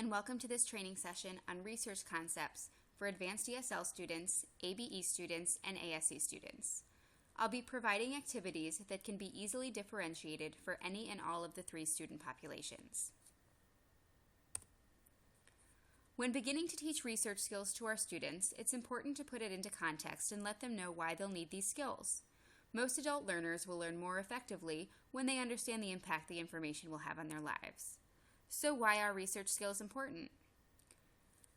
and welcome to this training session on research concepts for advanced ESL students, ABE students, and ASE students. I'll be providing activities that can be easily differentiated for any and all of the three student populations. When beginning to teach research skills to our students, it's important to put it into context and let them know why they'll need these skills. Most adult learners will learn more effectively when they understand the impact the information will have on their lives. So why are research skills important?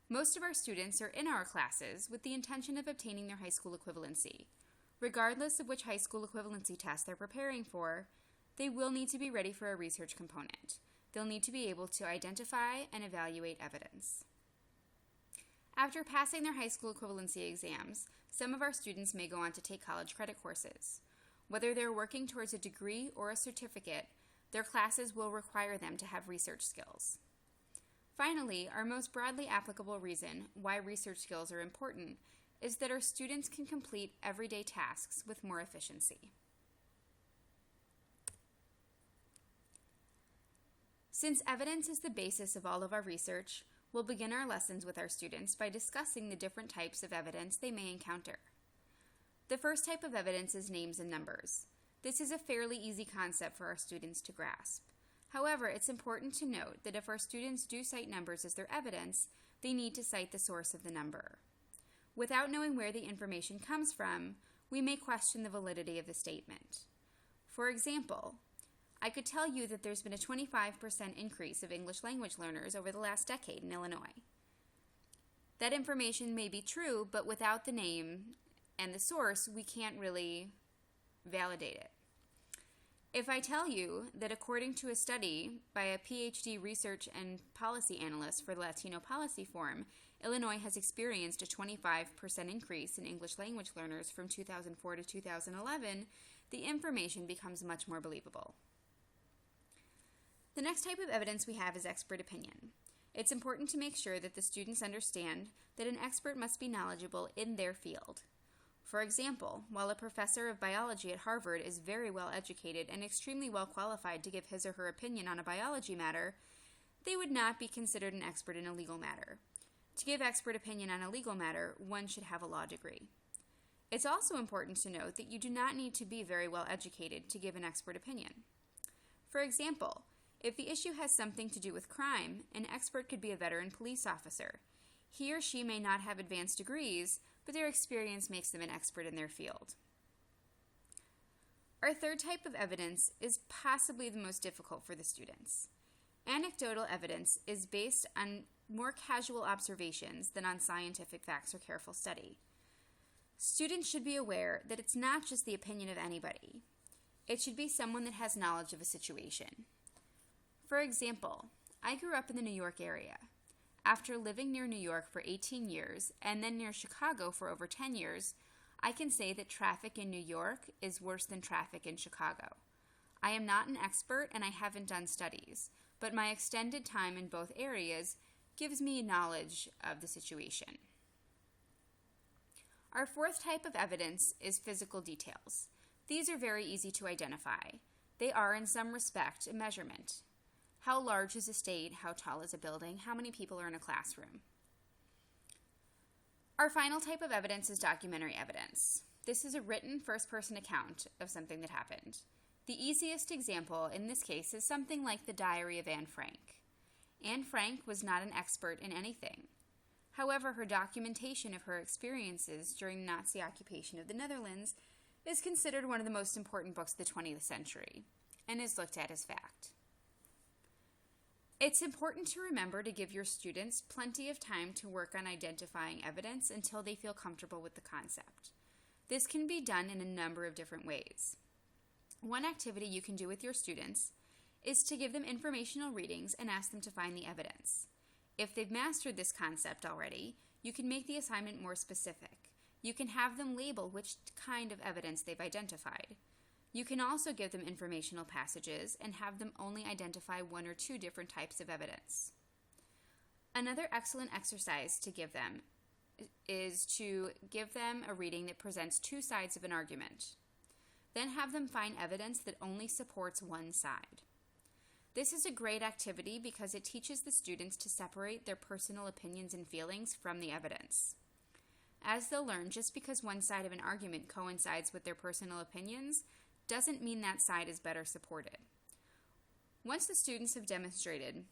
Most of our students are in our classes with the intention of obtaining their high school equivalency. Regardless of which high school equivalency test they're preparing for, they will need to be ready for a research component. They'll need to be able to identify and evaluate evidence. After passing their high school equivalency exams, some of our students may go on to take college credit courses. Whether they're working towards a degree or a certificate, their classes will require them to have research skills. Finally, our most broadly applicable reason why research skills are important is that our students can complete everyday tasks with more efficiency. Since evidence is the basis of all of our research, we'll begin our lessons with our students by discussing the different types of evidence they may encounter. The first type of evidence is names and numbers. This is a fairly easy concept for our students to grasp. However, it's important to note that if our students do cite numbers as their evidence, they need to cite the source of the number. Without knowing where the information comes from, we may question the validity of the statement. For example, I could tell you that there's been a 25% increase of English language learners over the last decade in Illinois. That information may be true, but without the name and the source, we can't really validate it. If I tell you that according to a study by a PhD research and policy analyst for the Latino Policy Forum, Illinois has experienced a 25% increase in English language learners from 2004 to 2011, the information becomes much more believable. The next type of evidence we have is expert opinion. It's important to make sure that the students understand that an expert must be knowledgeable in their field. For example, while a professor of biology at Harvard is very well educated and extremely well qualified to give his or her opinion on a biology matter, they would not be considered an expert in a legal matter. To give expert opinion on a legal matter, one should have a law degree. It's also important to note that you do not need to be very well educated to give an expert opinion. For example, if the issue has something to do with crime, an expert could be a veteran police officer. He or she may not have advanced degrees, but their experience makes them an expert in their field. Our third type of evidence is possibly the most difficult for the students. Anecdotal evidence is based on more casual observations than on scientific facts or careful study. Students should be aware that it's not just the opinion of anybody. It should be someone that has knowledge of a situation. For example, I grew up in the New York area. After living near New York for 18 years and then near Chicago for over 10 years, I can say that traffic in New York is worse than traffic in Chicago. I am not an expert and I haven't done studies, but my extended time in both areas gives me knowledge of the situation. Our fourth type of evidence is physical details. These are very easy to identify. They are, in some respect, a measurement. How large is a state? How tall is a building? How many people are in a classroom? Our final type of evidence is documentary evidence. This is a written first-person account of something that happened. The easiest example in this case is something like the diary of Anne Frank. Anne Frank was not an expert in anything. However, her documentation of her experiences during the Nazi occupation of the Netherlands is considered one of the most important books of the 20th century and is looked at as fact. It's important to remember to give your students plenty of time to work on identifying evidence until they feel comfortable with the concept. This can be done in a number of different ways. One activity you can do with your students is to give them informational readings and ask them to find the evidence. If they've mastered this concept already, you can make the assignment more specific. You can have them label which kind of evidence they've identified. You can also give them informational passages and have them only identify one or two different types of evidence. Another excellent exercise to give them is to give them a reading that presents two sides of an argument. Then have them find evidence that only supports one side. This is a great activity because it teaches the students to separate their personal opinions and feelings from the evidence. As they'll learn, just because one side of an argument coincides with their personal opinions doesn't mean that side is better supported. Once the students have demonstrated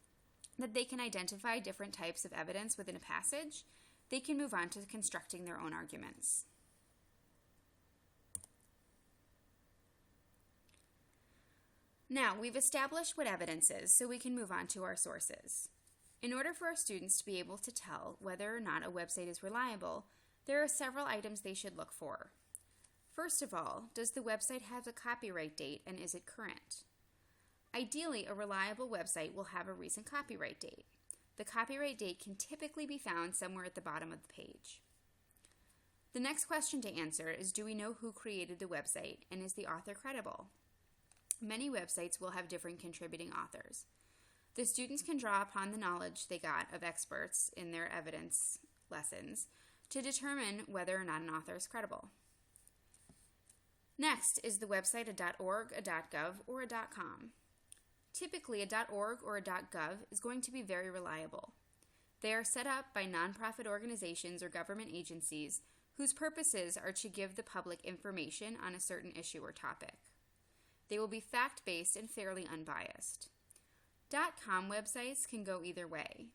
that they can identify different types of evidence within a passage, they can move on to constructing their own arguments. Now, we've established what evidence is, so we can move on to our sources. In order for our students to be able to tell whether or not a website is reliable, there are several items they should look for. First of all, does the website have a copyright date and is it current? Ideally, a reliable website will have a recent copyright date. The copyright date can typically be found somewhere at the bottom of the page. The next question to answer is, do we know who created the website and is the author credible? Many websites will have different contributing authors. The students can draw upon the knowledge they got of experts in their evidence lessons to determine whether or not an author is credible. Next is the website a .org, a .gov, or a .com. Typically, a .org or a .gov is going to be very reliable. They are set up by nonprofit organizations or government agencies whose purposes are to give the public information on a certain issue or topic. They will be fact-based and fairly unbiased. .com websites can go either way,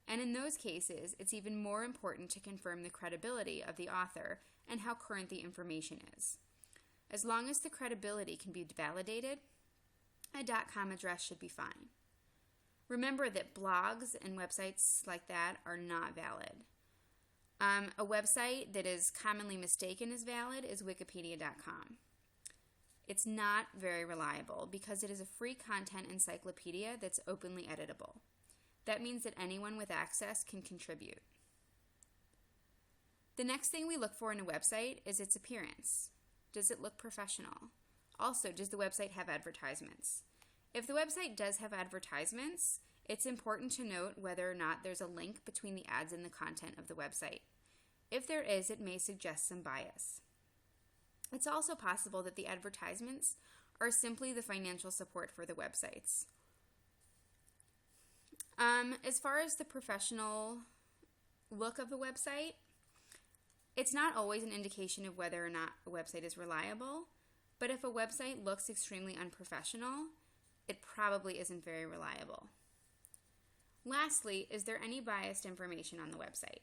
and in those cases, it's even more important to confirm the credibility of the author and how current the information is. As long as the credibility can be validated, a .com address should be fine. Remember that blogs and websites like that are not valid. A website that is commonly mistaken as valid is wikipedia.com. It's not very reliable because it is a free content encyclopedia that's openly editable. That means that anyone with access can contribute. The next thing we look for in a website is its appearance. Does it look professional? Also, does the website have advertisements? If the website does have advertisements, it's important to note whether or not there's a link between the ads and the content of the website. If there is, it may suggest some bias. It's also possible that the advertisements are simply the financial support for the websites. As far as the professional look of a website, it's not always an indication of whether or not a website is reliable, but if a website looks extremely unprofessional, it probably isn't very reliable. Lastly, is there any biased information on the website?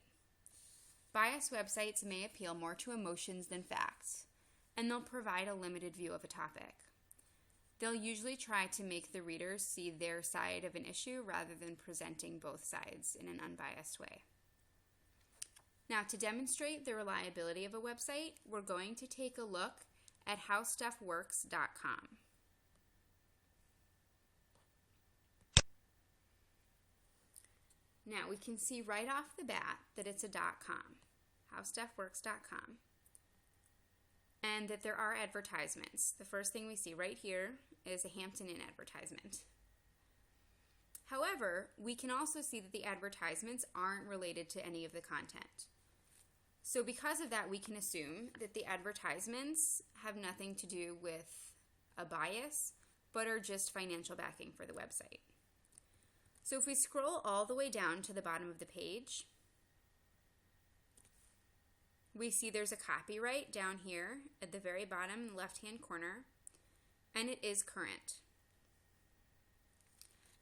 Biased websites may appeal more to emotions than facts, and they'll provide a limited view of a topic. They'll usually try to make the readers see their side of an issue rather than presenting both sides in an unbiased way. Now, to demonstrate the reliability of a website, we're going to take a look at howstuffworks.com. Now, we can see right off the bat that it's a .com, howstuffworks.com, and that there are advertisements. The first thing we see right here is a Hampton Inn advertisement. However, we can also see that the advertisements aren't related to any of the content. So because of that, we can assume that the advertisements have nothing to do with a bias, but are just financial backing for the website. So if we scroll all the way down to the bottom of the page, we see there's a copyright down here at the very bottom left-hand corner, and it is current.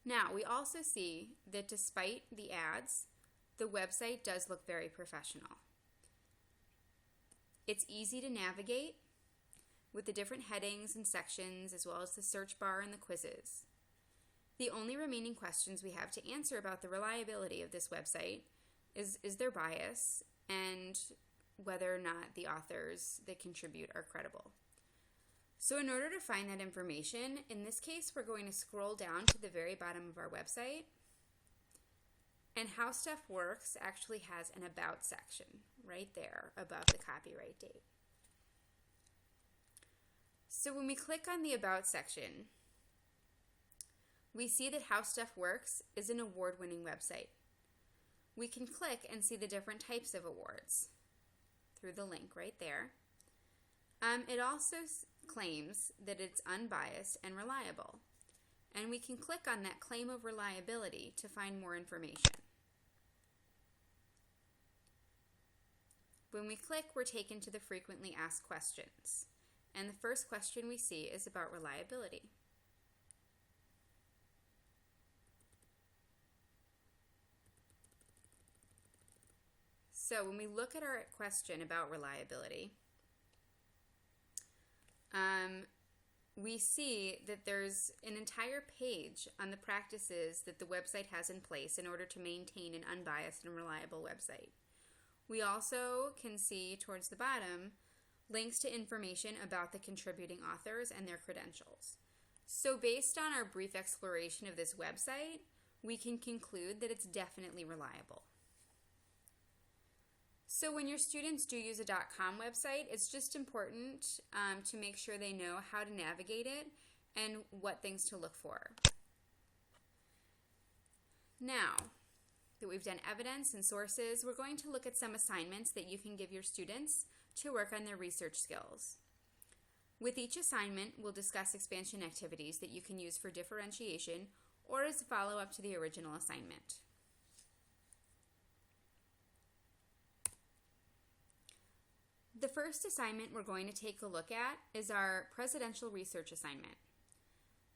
Now, we also see that despite the ads, the website does look very professional. It's easy to navigate with the different headings and sections, as well as the search bar and the quizzes. The only remaining questions we have to answer about the reliability of this website is there bias, and whether or not the authors that contribute are credible. So in order to find that information, in this case, we're going to scroll down to the very bottom of our website, and How Stuff Works actually has an About section right there above the copyright date. So when we click on the About section, we see that How Stuff Works is an award-winning website. We can click and see the different types of awards through the link right there. It also claims that it's unbiased and reliable. and we can click on that claim of reliability to find more information. When we click, we're taken to the frequently asked questions, and the first question we see is about reliability. So when we look at our question about reliability, we see that there's an entire page on the practices that the website has in place in order to maintain an unbiased and reliable website. We also can see towards the bottom links to information about the contributing authors and their credentials. So based on our brief exploration of this website, we can conclude that it's definitely reliable. So when your students do use a .com website, it's just important to make sure they know how to navigate it and what things to look for. Now that we've done evidence and sources, we're going to look at some assignments that you can give your students to work on their research skills. With each assignment, we'll discuss expansion activities that you can use for differentiation or as a follow-up to the original assignment. The first assignment we're going to take a look at is our presidential research assignment.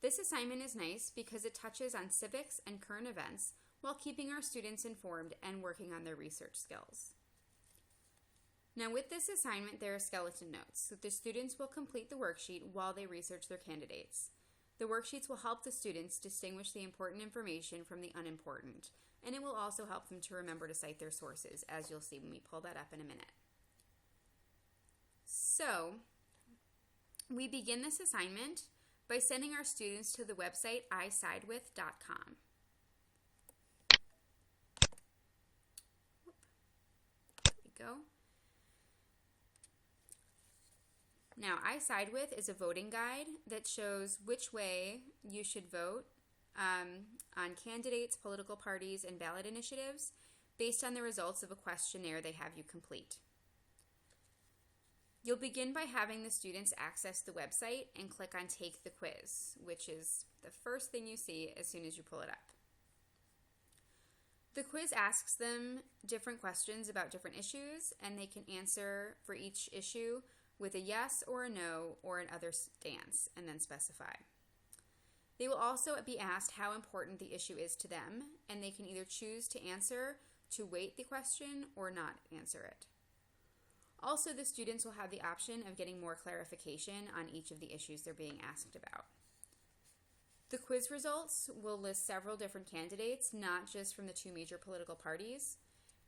This assignment is nice because it touches on civics and current events while keeping our students informed and working on their research skills. Now with this assignment, there are skeleton notes, so the students will complete the worksheet while they research their candidates. The worksheets will help the students distinguish the important information from the unimportant, and it will also help them to remember to cite their sources, as you'll see when we pull that up in a minute. So, we begin this assignment by sending our students to the website isidewith.com. There we go. Now, iSideWith is a voting guide that shows which way you should vote on candidates, political parties, and ballot initiatives based on the results of a questionnaire they have you complete. You'll begin by having the students access the website and click on Take the Quiz, which is the first thing you see as soon as you pull it up. The quiz asks them different questions about different issues, and they can answer for each issue with a yes or a no or an other stance, and then specify. They will also be asked how important the issue is to them, and they can either choose to answer, to weight the question, or not answer it. Also, the students will have the option of getting more clarification on each of the issues they're being asked about. The quiz results will list several different candidates, not just from the two major political parties,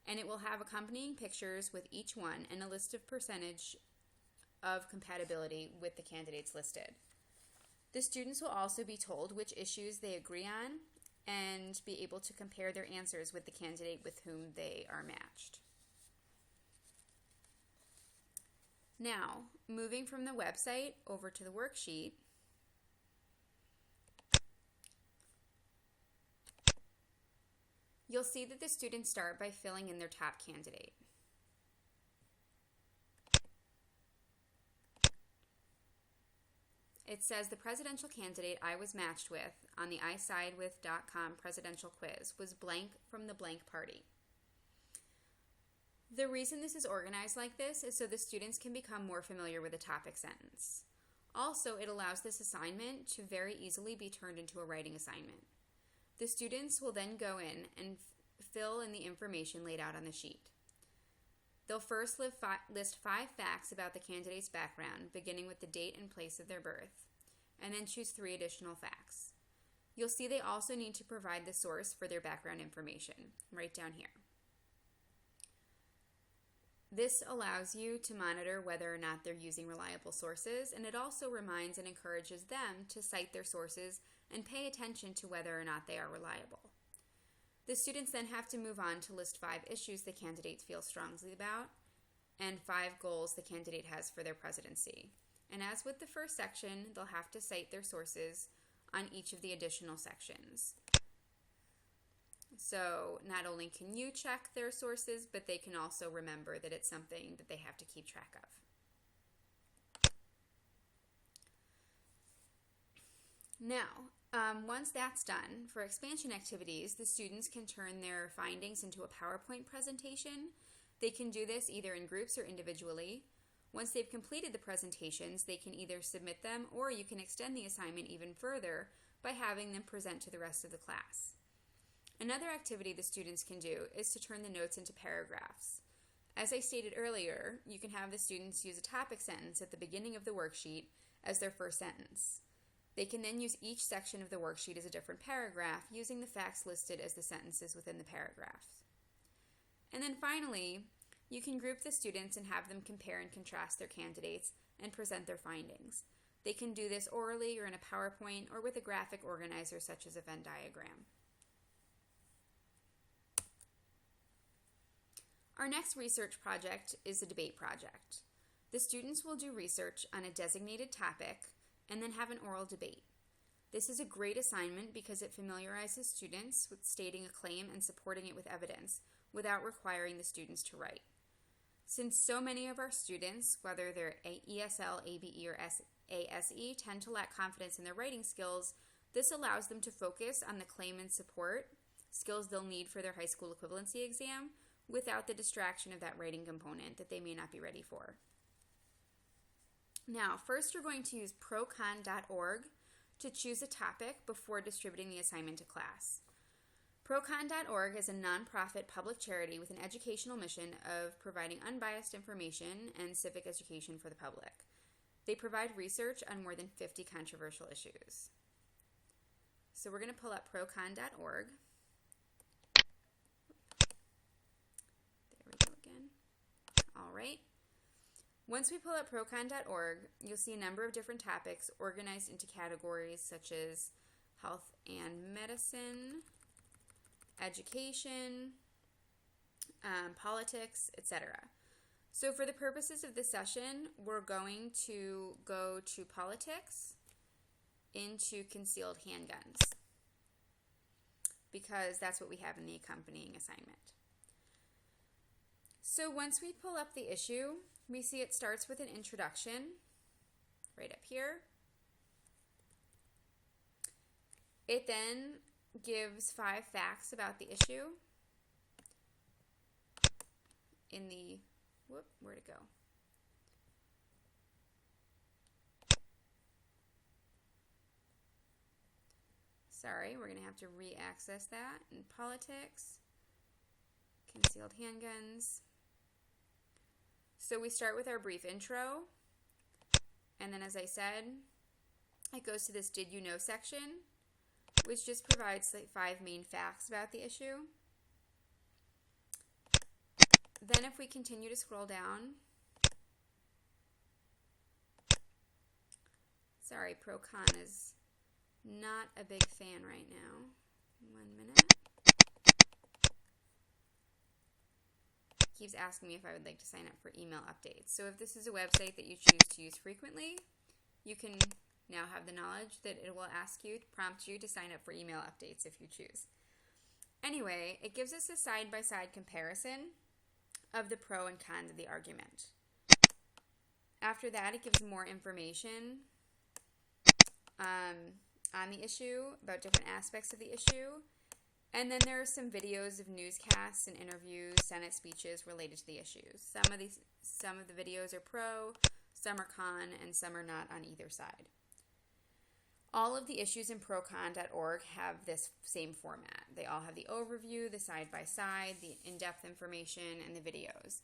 and it will have accompanying pictures with each one and a list of percentage of compatibility with the candidates listed. The students will also be told which issues they agree on and be able to compare their answers with the candidate with whom they are matched. Now, moving from the website over to the worksheet, you'll see that the students start by filling in their top candidate. It says the presidential candidate I was matched with on the isidewith.com presidential quiz was blank from the blank party. The reason this is organized like this is so the students can become more familiar with the topic sentence. Also, it allows this assignment to very easily be turned into a writing assignment. The students will then go in and fill in the information laid out on the sheet. They'll first list 5 facts about the candidate's background, beginning with the date and place of their birth, and then choose 3 additional facts. You'll see they also need to provide the source for their background information, right down here. This allows you to monitor whether or not they're using reliable sources, and it also reminds and encourages them to cite their sources and pay attention to whether or not they are reliable. The students then have to move on to list 5 issues the candidate feels strongly about and 5 goals the candidate has for their presidency. And as with the first section, they'll have to cite their sources on each of the additional sections. So not only can you check their sources, but they can also remember that it's something that they have to keep track of. Now, Once that's done, for expansion activities, the students can turn their findings into a PowerPoint presentation. They can do this either in groups or individually. Once they've completed the presentations, they can either submit them or you can extend the assignment even further by having them present to the rest of the class. Another activity the students can do is to turn the notes into paragraphs. As I stated earlier, you can have the students use a topic sentence at the beginning of the worksheet as their first sentence. They can then use each section of the worksheet as a different paragraph, using the facts listed as the sentences within the paragraph. And then finally, you can group the students and have them compare and contrast their candidates and present their findings. They can do this orally or in a PowerPoint or with a graphic organizer such as a Venn diagram. Our next research project is a debate project. The students will do research on a designated topic and then have an oral debate. This is a great assignment because it familiarizes students with stating a claim and supporting it with evidence without requiring the students to write. Since so many of our students, whether they're ESL, ABE, or ASE, tend to lack confidence in their writing skills, this allows them to focus on the claim and support, skills they'll need for their high school equivalency exam, without the distraction of that writing component that they may not be ready for. Now, first you're going to use procon.org to choose a topic before distributing the assignment to class. Procon.org is a nonprofit public charity with an educational mission of providing unbiased information and civic education for the public. They provide research on more than 50 controversial issues. So we're going to pull up procon.org. There we go again. All right. Once we pull up procon.org, you'll see a number of different topics organized into categories such as health and medicine, education, politics, etc. So for the purposes of this session, we're going to go to politics into concealed handguns because that's what we have in the accompanying assignment. So once we pull up the issue, we see it starts with an introduction right up here. It then gives 5 facts about the issue in the, where'd it go? Sorry, we're going to have to re-access that in politics, concealed handguns. So we start with our brief intro, and then as I said, it goes to this Did You Know section, which just provides like 5 main facts about the issue. Then if we continue to scroll down, sorry, Procon is not a big fan right now. 1 minute. Keeps asking me if I would like to sign up for email updates. So if this is a website that you choose to use frequently, you can now have the knowledge that it will prompt you to sign up for email updates if you choose. Anyway, it gives us a side-by-side comparison of the pro and cons of the argument. After that, it gives more information on the issue, about different aspects of the issue. And then there are some videos of newscasts and interviews, Senate speeches related to the issues. Some of the videos are pro, some are con, and some are not on either side. All of the issues in procon.org have this same format. They all have the overview, the side-by-side, the in-depth information, and the videos.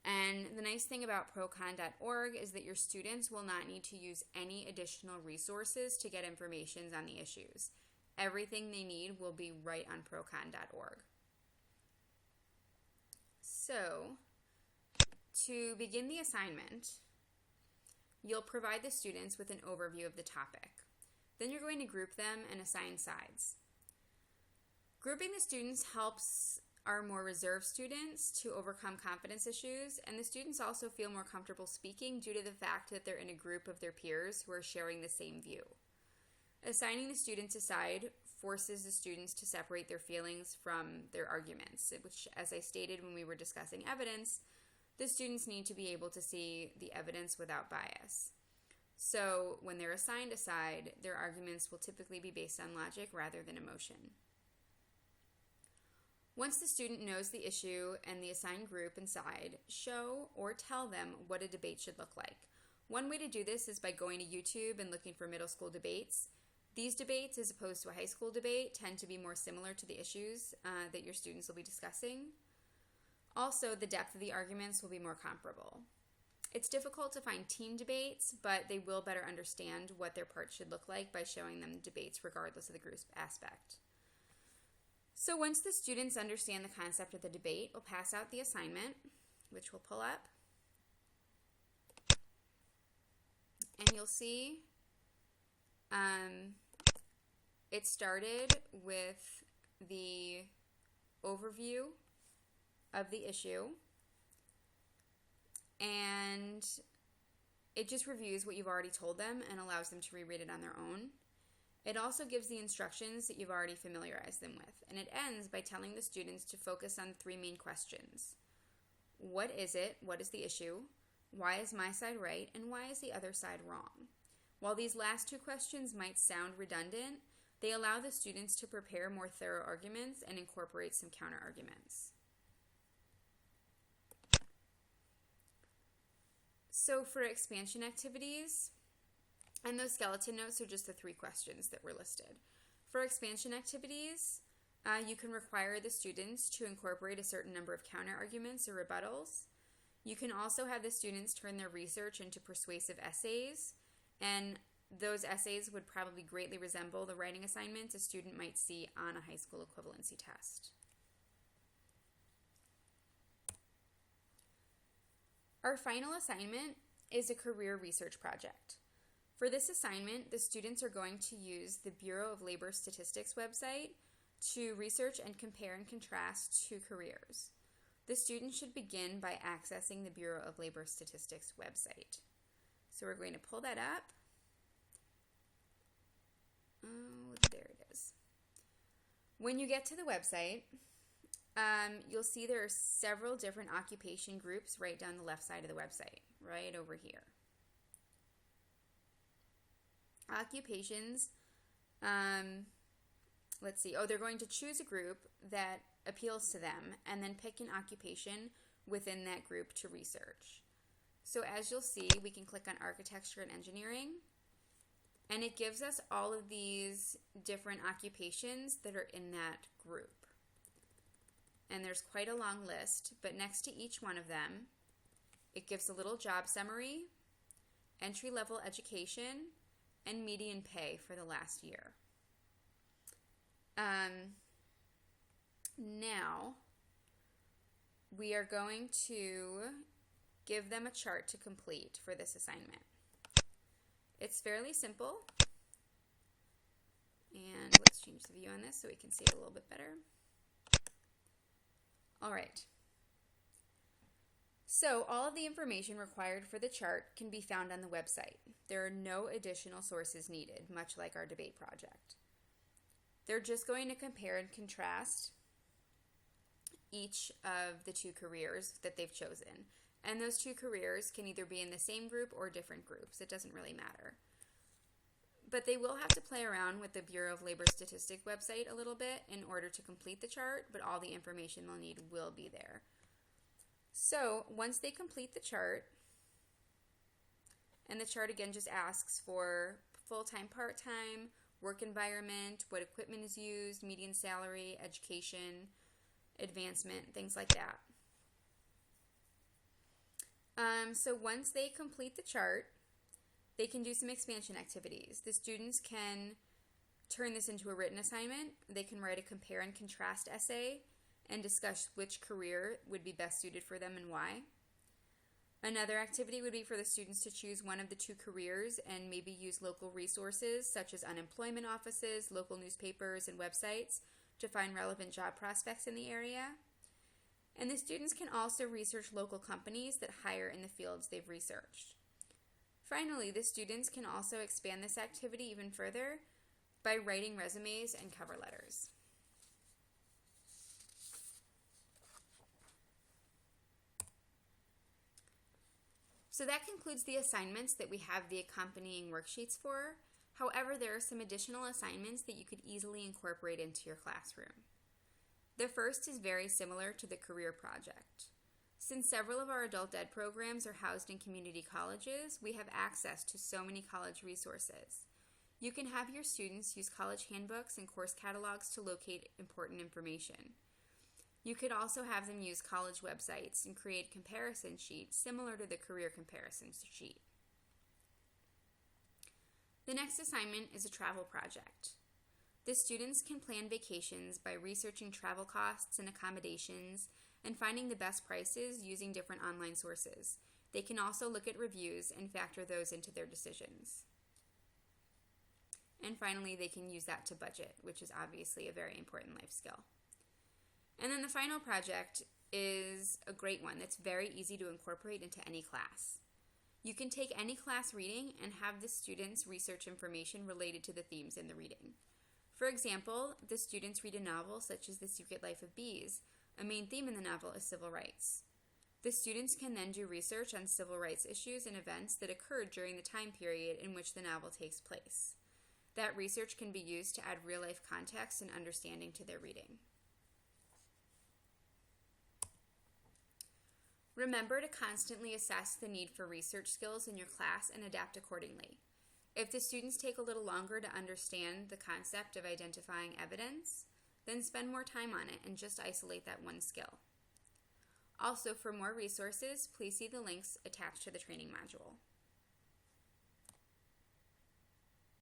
And the nice thing about procon.org is that your students will not need to use any additional resources to get information on the issues. Everything they need will be right on procon.org. So, to begin the assignment, you'll provide the students with an overview of the topic. Then you're going to group them and assign sides. Grouping the students helps our more reserved students to overcome confidence issues, and the students also feel more comfortable speaking due to the fact that they're in a group of their peers who are sharing the same view. Assigning the students a side forces the students to separate their feelings from their arguments, which, as I stated when we were discussing evidence, the students need to be able to see the evidence without bias. So when they're assigned a side, their arguments will typically be based on logic rather than emotion. Once the student knows the issue and the assigned group and side, show or tell them what a debate should look like. One way to do this is by going to YouTube and looking for middle school debates. These debates, as opposed to a high school debate, tend to be more similar to the issues that your students will be discussing. Also, the depth of the arguments will be more comparable. It's difficult to find team debates, but they will better understand what their part should look like by showing them debates regardless of the group aspect. So once the students understand the concept of the debate, we'll pass out the assignment, which we'll pull up. And you'll see it started with the overview of the issue, and it just reviews what you've already told them and allows them to reread it on their own. It also gives the instructions that you've already familiarized them with, and it ends by telling the students to focus on three main questions. What is it? What is the issue? Why is my side right? And why is the other side wrong? While these last two questions might sound redundant, they allow the students to prepare more thorough arguments and incorporate some counter-arguments. So for expansion activities, and those skeleton notes are just the three questions that were listed. For expansion activities, you can require the students to incorporate a certain number of counter-arguments or rebuttals. You can also have the students turn their research into persuasive essays, and those essays would probably greatly resemble the writing assignments a student might see on a high school equivalency test. Our final assignment is a career research project. For this assignment, the students are going to use the Bureau of Labor Statistics website to research and compare and contrast two careers. The students should begin by accessing the Bureau of Labor Statistics website. So we're going to pull that up. Oh, there it is. When you get to the website, you'll see there are several different occupation groups right down the left side of the website, right over here. Occupations, let's see, they're going to choose a group that appeals to them and then pick an occupation within that group to research. So as you'll see, we can click on architecture and engineering, and it gives us all of these different occupations that are in that group. And there's quite a long list, but next to each one of them, it gives a little job summary, entry-level education, and median pay for the last year. Now, we are going to give them a chart to complete for this assignment. It's fairly simple, and let's change the view on this so we can see it a little bit better. All right. So all of the information required for the chart can be found on the website. There are no additional sources needed, much like our debate project. They're just going to compare and contrast each of the two careers that they've chosen. And those two careers can either be in the same group or different groups. It doesn't really matter. But they will have to play around with the Bureau of Labor Statistics website a little bit in order to complete the chart, but all the information they'll need will be there. So once they complete the chart, and the chart again just asks for full-time, part-time, work environment, what equipment is used, median salary, education, advancement, things like that. So once they complete the chart, they can do some expansion activities. The students can turn this into a written assignment. They can write a compare and contrast essay and discuss which career would be best suited for them and why. Another activity would be for the students to choose one of the two careers and maybe use local resources such as unemployment offices, local newspapers, and websites to find relevant job prospects in the area. And the students can also research local companies that hire in the fields they've researched. Finally, the students can also expand this activity even further by writing resumes and cover letters. So that concludes the assignments that we have the accompanying worksheets for. However, there are some additional assignments that you could easily incorporate into your classroom. The first is very similar to the career project. Since several of our adult ed programs are housed in community colleges, we have access to so many college resources. You can have your students use college handbooks and course catalogs to locate important information. You could also have them use college websites and create comparison sheets similar to the career comparison sheet. The next assignment is a travel project. The students can plan vacations by researching travel costs and accommodations and finding the best prices using different online sources. They can also look at reviews and factor those into their decisions. And finally, they can use that to budget, which is obviously a very important life skill. And then the final project is a great one that's very easy to incorporate into any class. You can take any class reading and have the students research information related to the themes in the reading. For example, the students read a novel such as The Secret Life of Bees. A main theme in the novel is civil rights. The students can then do research on civil rights issues and events that occurred during the time period in which the novel takes place. That research can be used to add real-life context and understanding to their reading. Remember to constantly assess the need for research skills in your class and adapt accordingly. If the students take a little longer to understand the concept of identifying evidence, then spend more time on it and just isolate that one skill. Also, for more resources, please see the links attached to the training module.